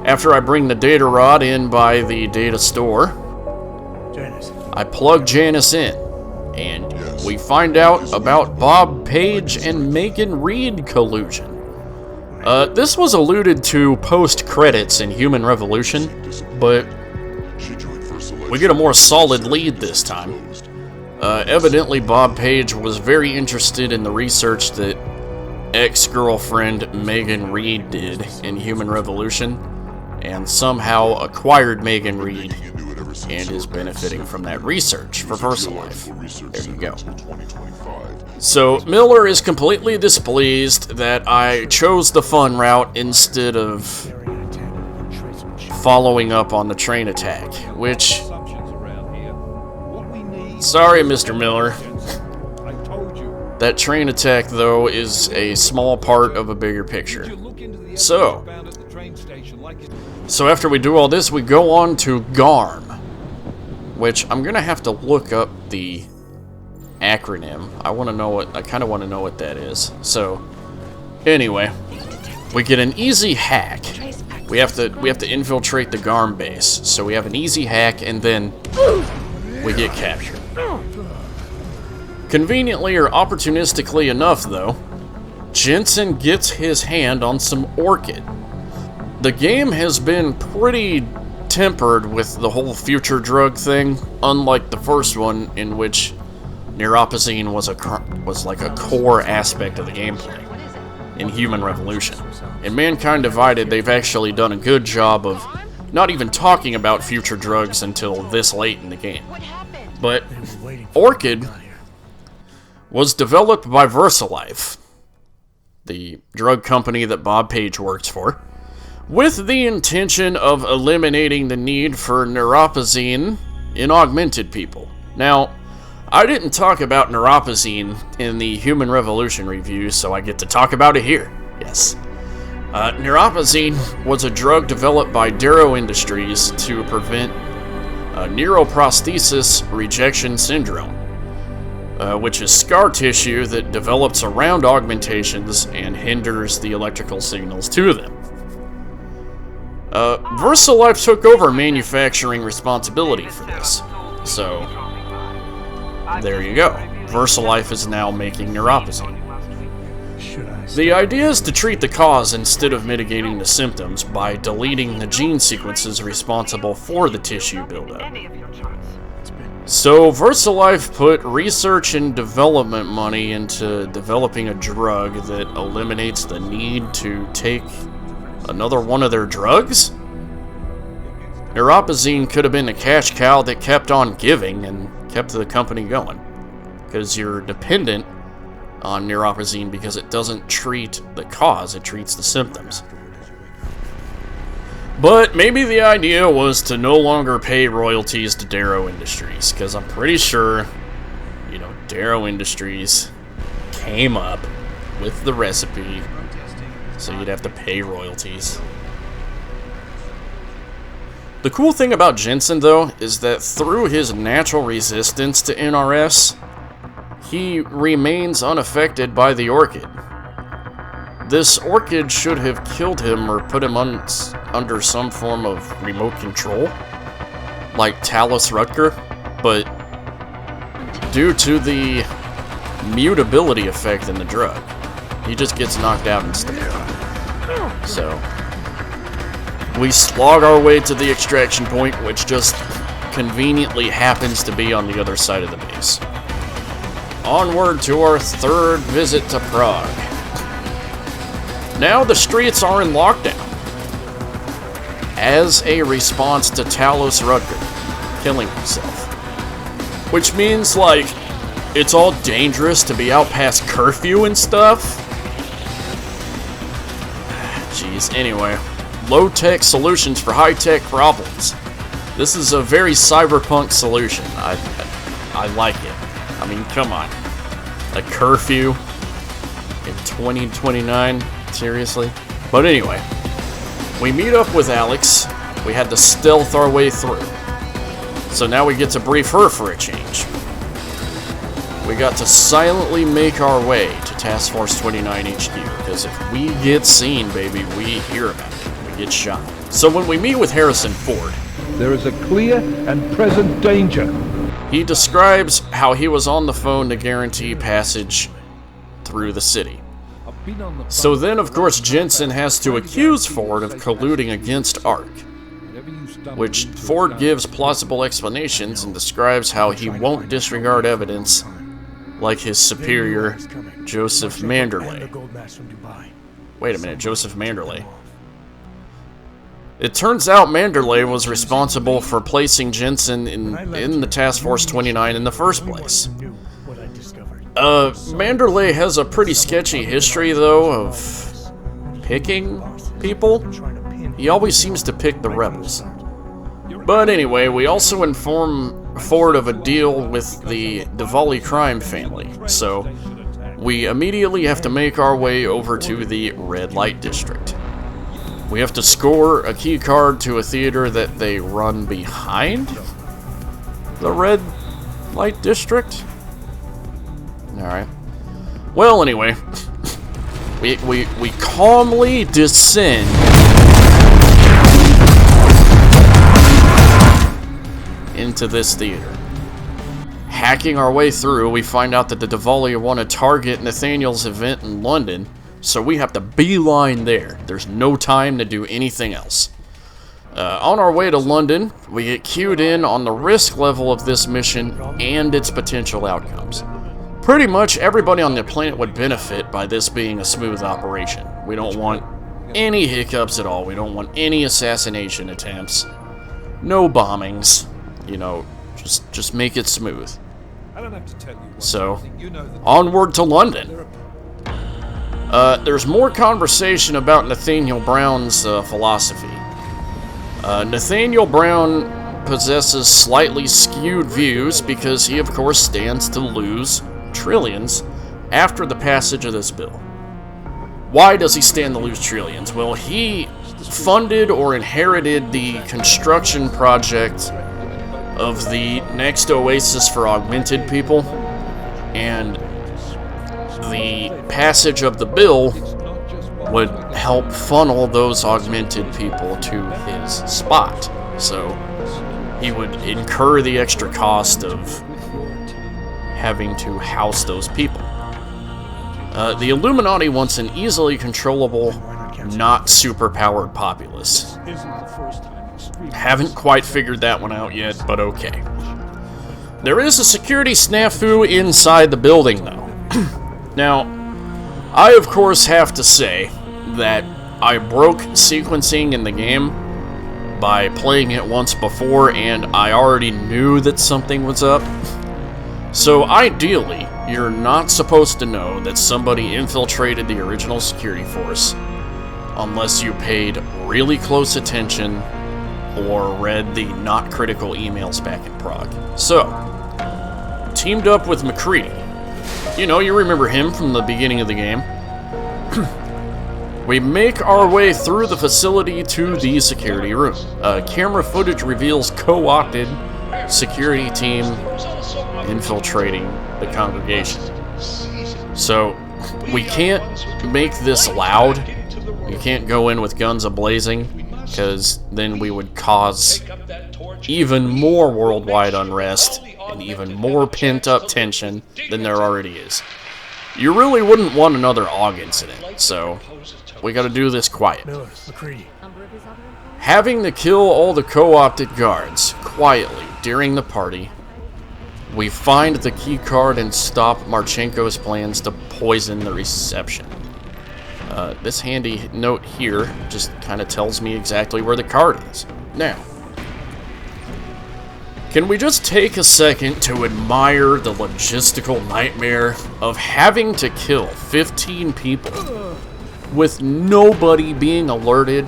after I bring the data rod in by the data store, I plug Janice in, and we find out about Bob Page and Megan Reed collusion. This was alluded to post-credits in Human Revolution, but we get a more solid lead this time. Evidently, Bob Page was very interested in the research that ex-girlfriend Megan Reed did in Human Revolution, and somehow acquired Megan Reed and is benefiting from that research for VersaLife. There you go. So, Miller is completely displeased that I chose the fun route instead of following up on the train attack, which... Sorry, Mr. Miller. That train attack, though, is a small part of a bigger picture. So after we do all this, we go on to GARM, which I'm gonna have to look up the acronym. I kind of want to know what that is. So, anyway, we get an easy hack. We have to infiltrate the GARM base. So we have an easy hack, and then we get captured. Conveniently or opportunistically enough, though, Jensen gets his hand on some orchid. The game has been pretty tempered with the whole future drug thing, unlike the first one, in which neuropozyne was like a core aspect of the gameplay. in Human Revolution. In Mankind Divided, they've actually done a good job of not even talking about future drugs until this late in the game. But Orchid was developed by VersaLife, the drug company that Bob Page works for, with the intention of eliminating the need for neuropozyne in augmented people. Now, I didn't talk about neuropozyne in the Human Revolution review, so I get to talk about it here. Yes. Neuropozyne was a drug developed by Darrow Industries to prevent neuroprosthesis rejection syndrome, which is scar tissue that develops around augmentations and hinders the electrical signals to them. VersaLife took over manufacturing responsibility for this, so there you go. VersaLife is now making neuropozyne. The idea is to treat the cause instead of mitigating the symptoms by deleting the gene sequences responsible for the tissue buildup. So VersaLife put research and development money into developing a drug that eliminates the need to take another one of their drugs? Neuropozyne could have been the cash cow that kept on giving and kept the company going, because you're dependent on neuropozyne because it doesn't treat the cause, it treats the symptoms. But maybe the idea was to no longer pay royalties to Darrow Industries, because I'm pretty sure, Darrow Industries came up with the recipe, so you'd have to pay royalties. The cool thing about Jensen, though, is that through his natural resistance to NRS, he remains unaffected by the Orchid. This Orchid should have killed him or put him under some form of remote control, like Talos Rutger, but due to the mutability effect in the drug, he just gets knocked out instead. So we slog our way to the extraction point, which just conveniently happens to be on the other side of the base. Onward to our third visit to Prague. Now the streets are in lockdown, as a response to Talos Rutger killing himself. Which means, it's all dangerous to be out past curfew and stuff? Jeez, anyway. Low-tech solutions for high-tech problems. This is a very cyberpunk solution. I like it. I mean, come on. A curfew in 2029? Seriously? But anyway, we meet up with Alex. We had to stealth our way through. So now we get to brief her for a change. We got to silently make our way to Task Force 29 HQ, because if we get seen, baby, we hear about it. We get shot. So when we meet with Harrison Ford, there is a clear and present danger. He describes how he was on the phone to guarantee passage through the city. So then, of course, Jensen has to accuse Ford of colluding against ARC, which Ford gives plausible explanations and describes how he won't disregard evidence like his superior, Joseph Manderley. Wait a minute, Joseph Manderley. It turns out Manderley was responsible for placing Jensen in the Task Force 29 in the first place. Manderley has a pretty sketchy history, though, of picking people. He always seems to pick the rebels. But anyway, we also inform Ford of a deal with the Diwali crime family, so we immediately have to make our way over to the Red Light District. We have to score a key card to a theater that they run behind the Red Light District. Alright. Well, anyway, we calmly descend into this theater. Hacking our way through, we find out that the Diwali want to target Nathaniel's event in London, so we have to beeline there. There's no time to do anything else. On our way to London, we get cued in on the risk level of this mission and its potential outcomes. pretty much everybody on the planet would benefit by this being a smooth operation. We don't want any hiccups at all. We don't want any assassination attempts. No bombings. You know, just make it smooth. So, onward to London. There's more conversation about Nathaniel Brown's philosophy. Nathaniel Brown possesses slightly skewed views because he, of course, stands to lose trillions after the passage of this bill. Why does he stand to lose trillions? Well, he funded or inherited the construction project of the next oasis for augmented people, and the passage of the bill would help funnel those augmented people to his spot. So he would incur the extra cost of having to house those people. The Illuminati wants an easily controllable, not superpowered populace. Haven't quite figured that one out yet, but okay. There is a security snafu inside the building, though. Now, I of course have to say that I broke sequencing in the game by playing it once before, and I already knew that something was up. So ideally, you're not supposed to know that somebody infiltrated the original security force unless you paid really close attention or read the not critical emails back in Prague. So, teamed up with McCready. You know, you remember him from the beginning of the game. We make our way through the facility to the security room. Camera footage reveals co-opted security team infiltrating the congregation. So, we can't make this loud. We can't go in with guns a-blazing, because then we would cause even more worldwide unrest and even more pent-up tension than there already is. You really wouldn't want another AUG incident, so we gotta do this quiet. Having to kill all the co-opted guards quietly during the party, we find the key card and stop Marchenko's plans to poison the reception. This handy note here just kind of tells me exactly where the card is. Now, can we just take a second to admire the logistical nightmare of having to kill 15 people with nobody being alerted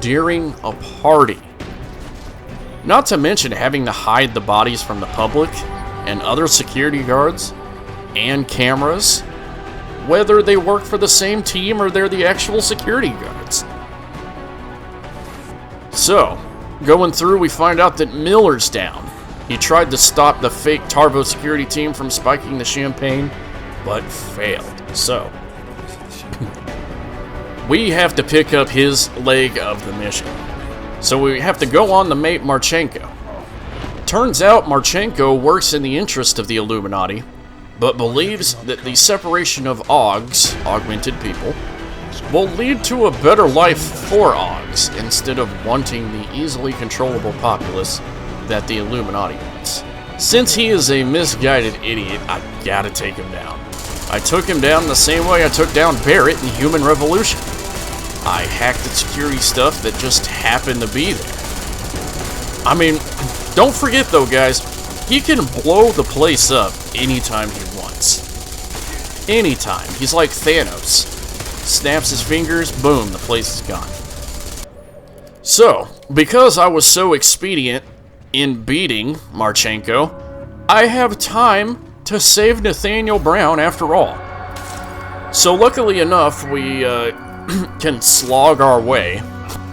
during a party? Not to mention having to hide the bodies from the public and other security guards and cameras, whether they work for the same team or they're the actual security guards. So, going through, we find out that Miller's down. He tried to stop the fake Tarvo security team from spiking the champagne, but failed. So, we have to pick up his leg of the mission. So we have to go on to mate Marchenko. Turns out Marchenko works in the interest of the Illuminati, but believes that the separation of AUGs, augmented people, will lead to a better life for AUGs instead of wanting the easily controllable populace that the Illuminati wants. Since he is a misguided idiot, I gotta take him down. I took him down the same way I took down Barrett in Human Revolution. I hacked the security stuff that just happened to be there. I mean, don't forget though, guys, he can blow the place up anytime he wants. Anytime. He's like Thanos. Snaps his fingers, boom, the place is gone. So, because I was so expedient in beating Marchenko, I have time to save Nathaniel Brown after all. So luckily enough, we can slog our way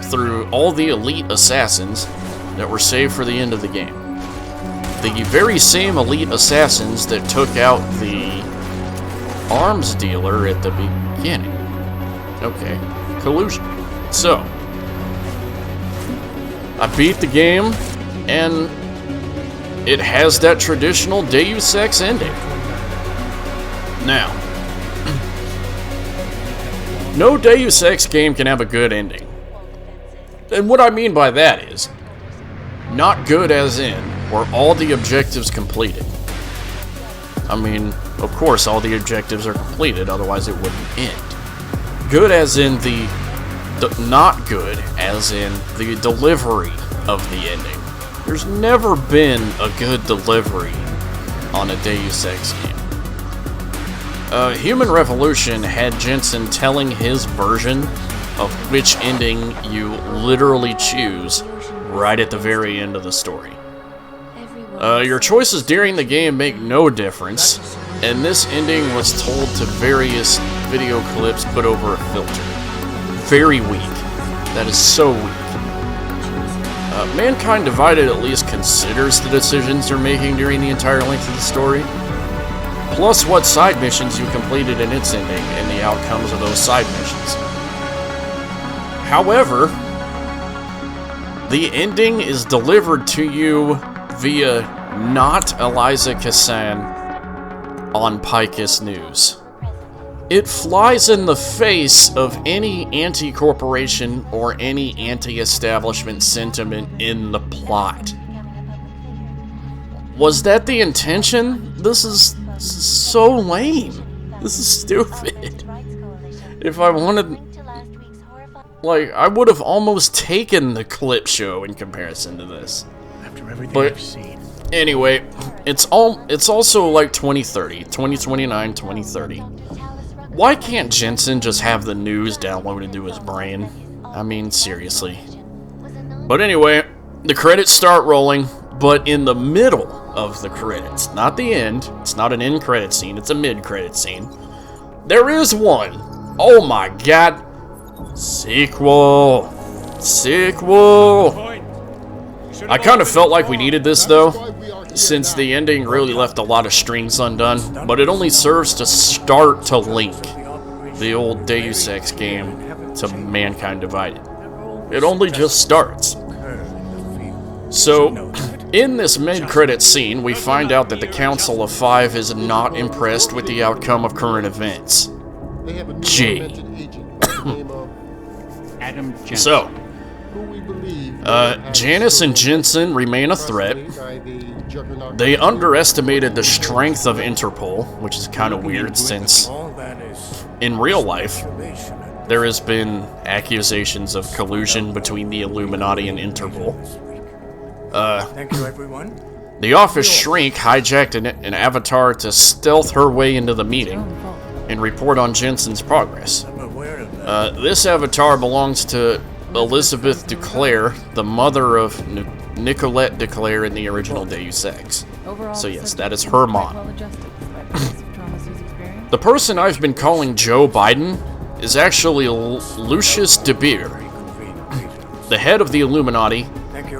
through all the elite assassins that were saved for the end of the game. The very same elite assassins that took out the arms dealer at the beginning. Okay, collusion. So, I beat the game, and it has that traditional Deus Ex ending. Now, no Deus Ex game can have a good ending. And what I mean by that is, not good as in, were all the objectives completed. I mean, Of course, all the objectives are completed, otherwise it wouldn't end. Good as in the... not good as in the delivery of the ending. There's never been a good delivery on a Deus Ex game. Human Revolution had Jensen telling his version of which ending you literally choose right at the very end of the story. Your choices during the game make no difference, and this ending was told to various video clips put over a filter. Very weak. That is so weak. Mankind Divided at least considers the decisions you're making during the entire length of the story, plus what side missions you completed in its ending and the outcomes of those side missions. However, the ending is delivered to you via not Eliza Cassan on Picus News. It flies in the face of any anti-corporation or any anti-establishment sentiment in the plot. Was that the intention? This is so lame. This is stupid. If I wanted... like, I would have almost taken the clip show in comparison to this. But anyway, it's also like 2030, 2029, 2030. Why can't Jensen just have the news downloaded to his brain? I mean, seriously. But anyway, the credits start rolling, but in the middle of the credits, not the end. It's not an end credit scene, it's a mid-credit scene. There is one. Oh my god. Sequel. I kind of felt like we needed this though, since the ending really left a lot of strings undone, but it only serves to start to link the old Deus Ex game to Mankind Divided. It only just starts. So, in this mid-credit scene, we find out that the Council of Five is not impressed with the outcome of current events. Gee. So, Janice and Jensen remain a threat. They underestimated the strength of Interpol, which is kind of weird since in real life there has been accusations of collusion between the Illuminati and Interpol. Thank you, everyone. The office shrink hijacked an avatar to stealth her way into the meeting and report on Jensen's progress. This avatar belongs to Elizabeth Duclair, the mother of Nicolette Duclair in the original Deus Ex. So yes, that is her mom. The person I've been calling Joe Biden is actually Lucius de Beer, the head of the Illuminati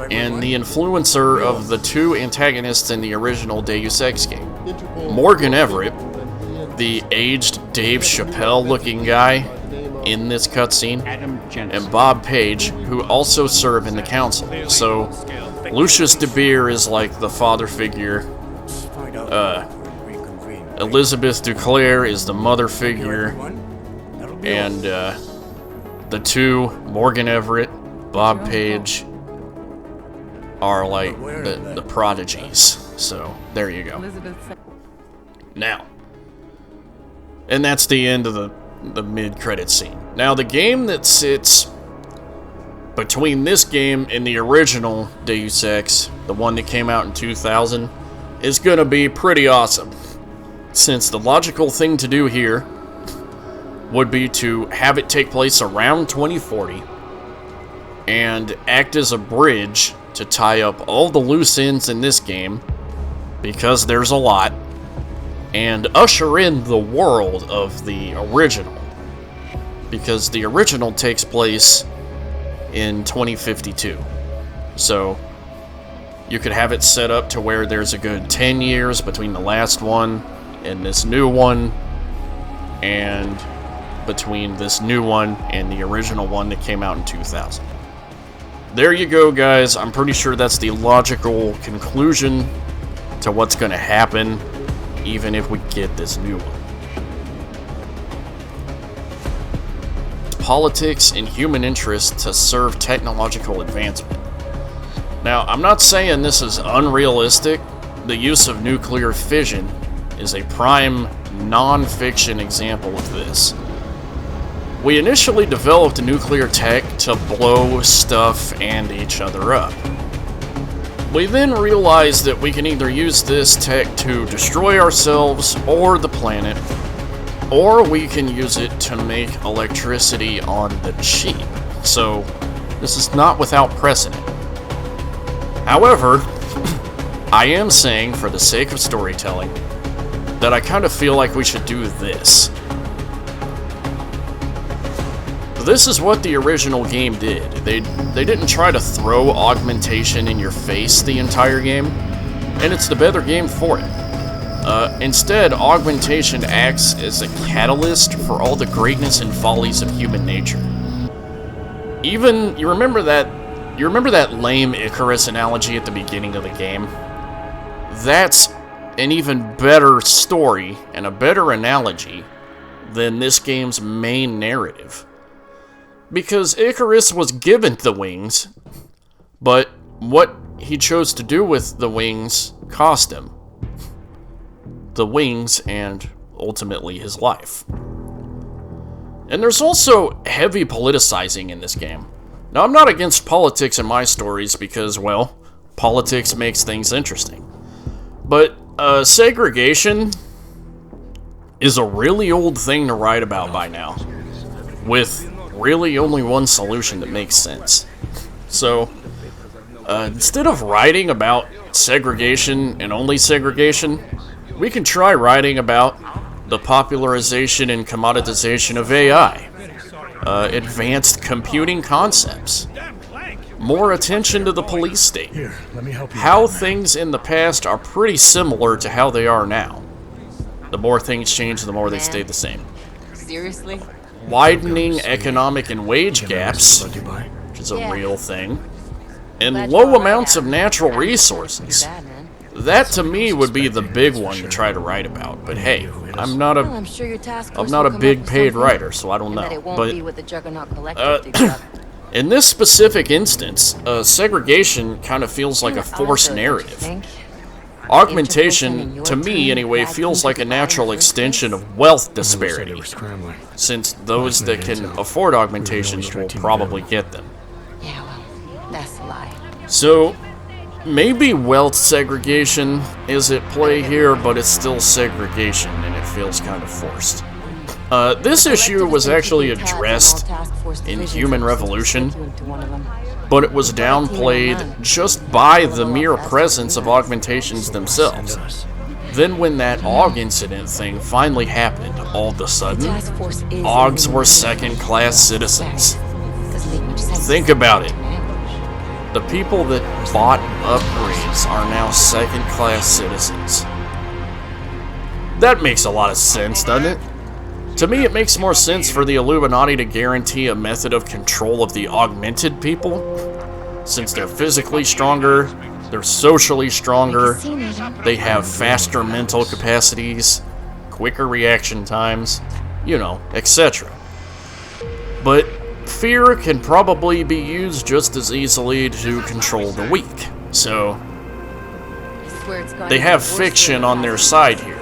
and the influencer of the two antagonists in the original Deus Ex game. Morgan Everett, the aged Dave Chappelle-looking guy in this cutscene, and Bob Page, who also serve in the council. So, Lucius de Beer is like the father figure. Elizabeth Duclair is the mother figure. And the two, Morgan Everett, Bob Page, are like the prodigies. So, there you go. Now, and that's the end of the mid-credit scene. Now, the game that sits between this game and the original Deus Ex, the one that came out in 2000, is gonna be pretty awesome. Since the logical thing to do here would be to have it take place around 2040 and act as a bridge to tie up all the loose ends in this game, because there's a lot, and usher in the world of the original, because the original takes place in 2052. So you could have it set up to where there's a good 10 years between the last one and this new one, and between this new one and the original one that came out in 2000. There you go, guys. I'm pretty sure that's the logical conclusion to what's going to happen, even if we get this new one. Politics and human interest to serve technological advancement. Now, I'm not saying this is unrealistic. The use of nuclear fission is a prime non-fiction example of this. We initially developed nuclear tech to blow stuff and each other up. We then realized that we can either use this tech to destroy ourselves or the planet, or we can use it to make electricity on the cheap. So, this is not without precedent. However, I am saying, for the sake of storytelling, that I kind of feel like we should do this. This is what the original game did. They didn't try to throw augmentation in your face the entire game, and it's the better game for it. Instead, augmentation acts as a catalyst for all the greatness and follies of human nature. Even, you remember that lame Icarus analogy at the beginning of the game? That's an even better story and a better analogy than this game's main narrative. Because Icarus was given the wings, but what he chose to do with the wings cost him. The wings and ultimately his life. And there's also heavy politicizing in this game. Now, I'm not against politics in my stories because, well, politics makes things interesting. But segregation is a really old thing to write about by now, with really only one solution that makes sense. So, instead of writing about segregation and only segregation, we can try writing about the popularization and commoditization of AI, advanced computing concepts, more attention to the police state, how things in the past are pretty similar to how they are now. The more things change, the more they stay the same. Seriously? Widening economic and wage gaps, which is a real thing, and low amounts of natural resources. That to me would be the big one to try to write about. But hey, I'm not a big paid writer, so I don't know. But in this specific instance, segregation kind of feels like a forced narrative. Augmentation, to me anyway, feels like a natural extension of wealth disparity, since those that can afford augmentations will probably get them. Yeah, well, that's a lie. So, maybe wealth segregation is at play here, but it's still segregation, and it feels kind of forced. This issue was actually addressed in Human Revolution, but it was downplayed just by the mere presence of augmentations themselves. Then when that AUG incident thing finally happened, all of a sudden, AUGs were second-class citizens. Think about it. The people that bought upgrades are now second-class citizens. That makes a lot of sense, doesn't it? To me, it makes more sense for the Illuminati to guarantee a method of control of the augmented people, since they're physically stronger, they're socially stronger, they have faster mental capacities, quicker reaction times, you know, etc. But fear can probably be used just as easily to control the weak, so they have fiction on their side here.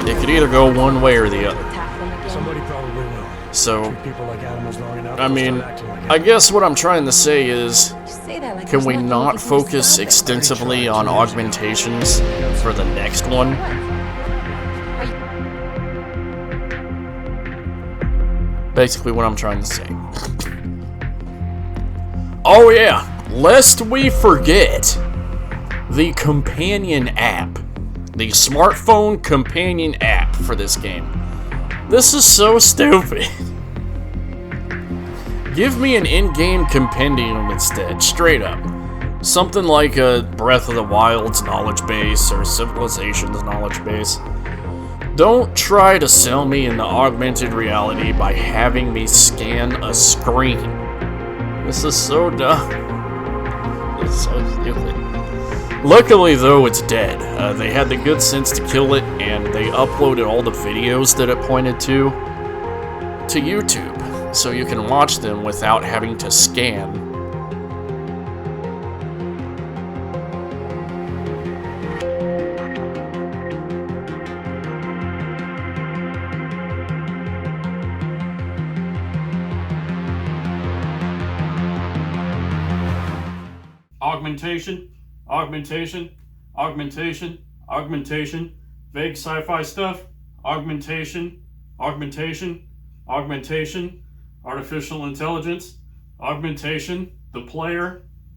It could either go one way or the other. Somebody probably will. So, Treat people like animals long enough, I they'll mean, start acting like I guess what I'm trying to say is, Say that like can we not focus extensively on augmentations for the next one? Basically what I'm trying to say. Oh yeah, lest we forget, the companion app. The smartphone companion app for this game. This is so stupid. Give me an in-game compendium instead, straight up. Something like a Breath of the Wild's knowledge base or Civilization's knowledge base. Don't try to sell me into augmented reality by having me scan a screen. This is so dumb. It's so stupid. Luckily, though, it's dead. They had the good sense to kill it, and they uploaded all the videos that it pointed to YouTube, so you can watch them without having to scan. augmentation, augmentation, augmentation, augmentation, vague sci-fi stuff, augmentation, augmentation, augmentation, artificial intelligence, augmentation, the player,